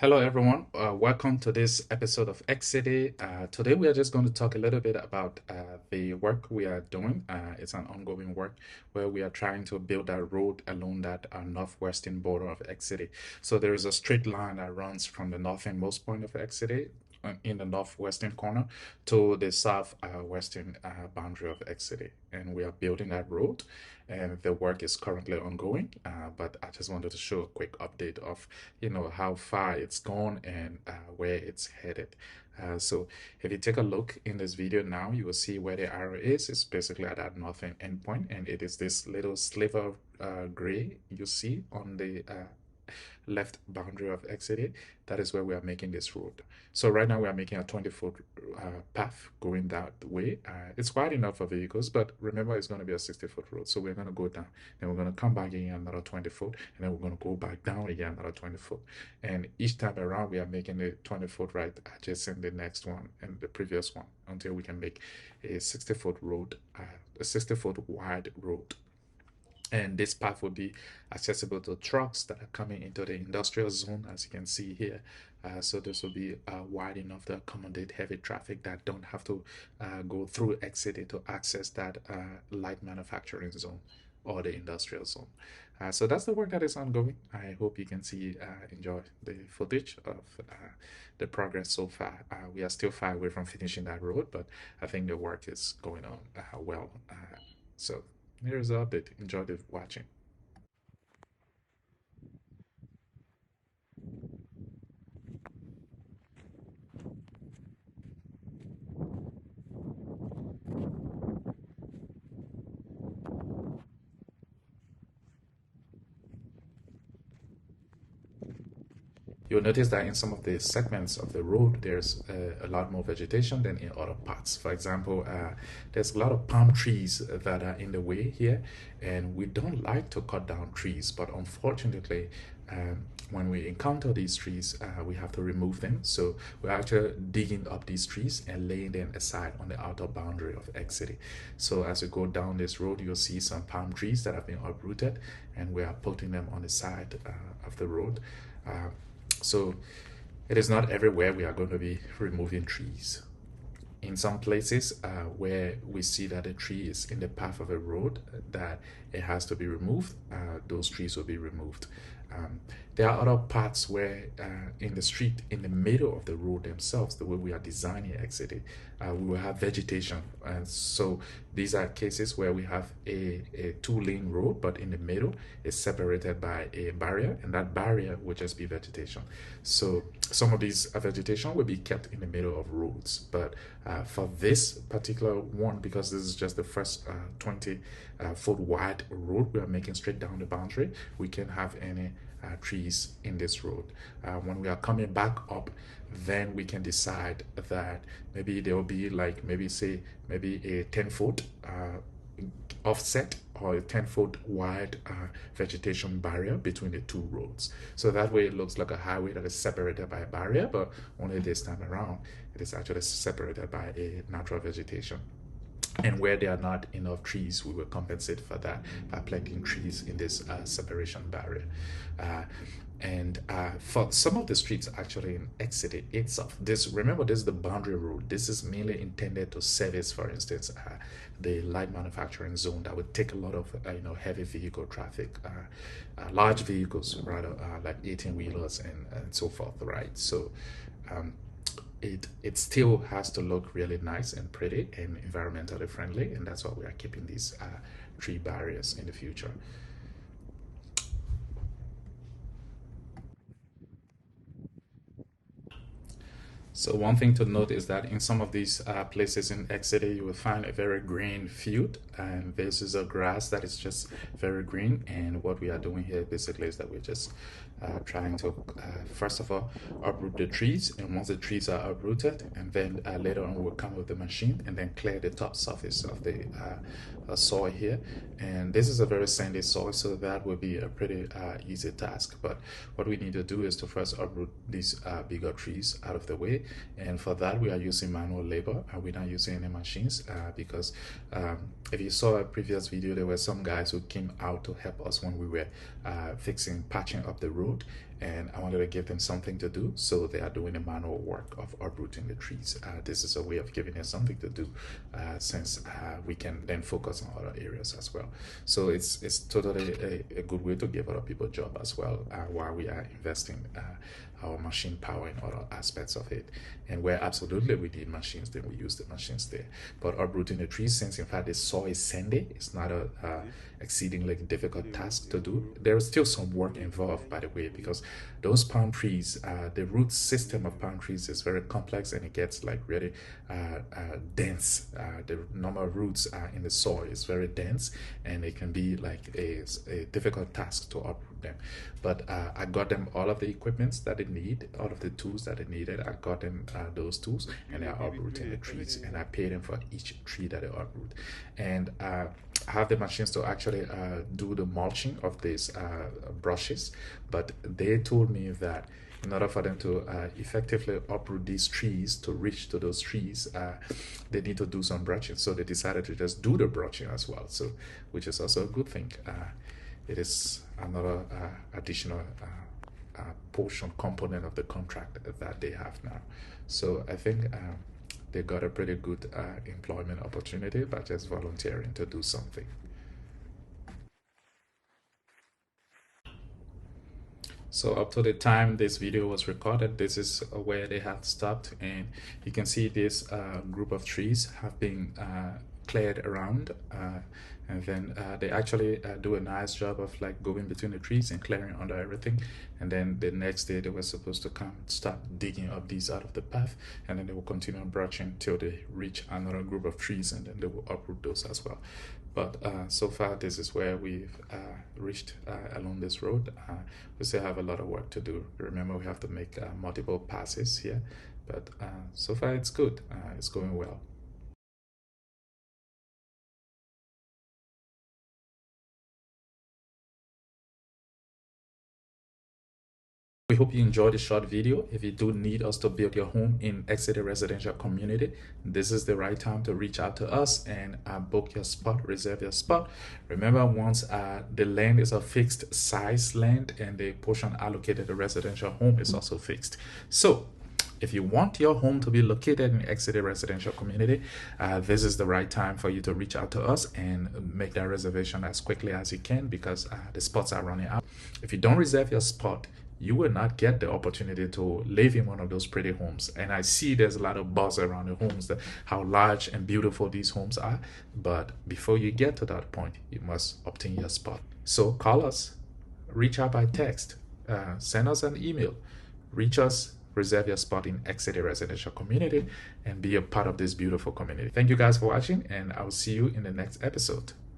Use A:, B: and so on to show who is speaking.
A: Hello, everyone. Welcome to this episode of Xity. Today, we are just going to talk a little bit about the work we are doing. It's an ongoing work where we are trying to build a road along that northwestern border of Xity. So there is a straight line that runs from the northernmost point of Xity in the northwestern corner to the southwestern boundary of Xity, and we are building that road. And the work is currently ongoing, but I just wanted to show a quick update of how far it's gone and where it's headed. So if you take a look in this video now, you will see where the arrow is. It's basically at that northern endpoint, and it is this little sliver of gray you see on the left boundary of Xity. That is where we are making this road. So right now we are making a 20-foot path going that way. It's wide enough for vehicles, but remember it's going to be a 60-foot road. So we're going to go down, then we're going to come back again another 20 foot, and then we're going to go back down again another 20 foot. And each time around we are making the 20 foot right adjacent the next one and the previous one until we can make a 60-foot road, a 60-foot wide road. And this path will be accessible to trucks that are coming into the industrial zone, as you can see here. So this will be wide enough to accommodate heavy traffic that don't have to go through Xity to access that light manufacturing zone or the industrial zone. So that's the work that is ongoing. I hope you can enjoy the footage of the progress so far. We are still far away from finishing that road, but I think the work is going on well. So here's the update. Enjoy the watching. You'll notice that in some of the segments of the road, there's a lot more vegetation than in other parts. For example, there's a lot of palm trees that are in the way here, and we don't like to cut down trees, but unfortunately, when we encounter these trees, we have to remove them. So we're actually digging up these trees and laying them aside on the outer boundary of X City. So as you go down this road, you'll see some palm trees that have been uprooted, and we are putting them on the side of the road. So it is not everywhere we are going to be removing trees. In some places where we see that a tree is in the path of a road that it has to be removed, those trees will be removed. There are other parts where in the street, in the middle of the road themselves, the way we are designing Xity, we will have vegetation. And so these are cases where we have a two-lane road, but in the middle is separated by a barrier, and that barrier will just be vegetation. So some of these vegetation will be kept in the middle of roads. But for this particular one, because this is just the first 20-foot wide road we are making straight down the boundary, we can have any trees in this road. When we are coming back up, then we can decide that maybe there will be like maybe a 10-foot offset or a 10-foot wide vegetation barrier between the two roads. So that way it looks like a highway that is separated by a barrier, but only this time around it is actually separated by a natural vegetation. And where there are not enough trees, we will compensate for that by planting trees in this separation barrier. And for some of the streets actually in Xity itself, remember this is the boundary road. This is mainly intended to service, for instance, the light manufacturing zone that would take a lot of heavy vehicle traffic, large vehicles rather, like 18-wheelers and so forth, right? So it still has to look really nice and pretty and environmentally friendly, and that's why we are keeping these tree barriers in the future. So one thing to note is that in some of these places in Exeter, you will find a very green field, and this is a grass that is just very green. And what we are doing here basically is that we're just trying to, first of all, uproot the trees. And once the trees are uprooted, and then later on we'll come with the machine and then clear the top surface of the soil here. And this is a very sandy soil, so that will be a pretty easy task. But what we need to do is to first uproot these bigger trees out of the way, and for that we are using manual labor. We're not using any machines because if you saw a previous video, there were some guys who came out to help us when we were patching up the road, and I wanted to give them something to do, so they are doing the manual work of uprooting the trees. This is a way of giving them something to do, since we can then focus on other areas as well. So it's totally a good way to give other people a job as well, while we are investing our machine power in other aspects of it. And where absolutely we need machines, then we use the machines there. But uprooting the trees, since in fact the soil is sandy, it's not a exceedingly difficult task to do. There is still some work involved, by the way, because those palm trees, the root system of palm trees is very complex, and it gets like really dense. The normal roots in the soil is very dense, and it can be like a difficult task to uproot them. But I got them all of the equipments that they need, all of the tools that they needed. I got them those tools, and they are uprooting the trees, and I pay them for each tree that they uproot. And I have the machines to actually do the mulching of these brushes, but they told me that in order for them to effectively uproot these trees, to reach to those trees, they need to do some brushing. So they decided to just do the brushing as well, so which is also a good thing. It is another additional portion component of the contract that they have now. So I think they got a pretty good employment opportunity by just volunteering to do something. So up to the time this video was recorded, this is where they have stopped, and you can see this group of trees have been cleared around, and then they actually do a nice job of like going between the trees and clearing under everything. And then the next day they were supposed to come start digging up these out of the path, and then they will continue brushing till they reach another group of trees, and then they will uproot those as well. But so far this is where we've reached along this road. We still have a lot of work to do. Remember, we have to make multiple passes here, but so far it's good. It's going well. We hope you enjoyed the short video. If you do need us to build your home in Xity residential community, this is the right time to reach out to us and book your spot, reserve your spot. Remember, once the land is a fixed size land, and the portion allocated to residential home is also fixed. So if you want your home to be located in Xity residential community, this is the right time for you to reach out to us and make that reservation as quickly as you can, because the spots are running out. If you don't reserve your spot, you will not get the opportunity to live in one of those pretty homes. And I see there's a lot of buzz around the homes, that how large and beautiful these homes are. But before you get to that point, you must obtain your spot. So call us, reach out by text, send us an email, reach us, reserve your spot in Xity residential community, and be a part of this beautiful community. Thank you guys for watching, and I will see you in the next episode.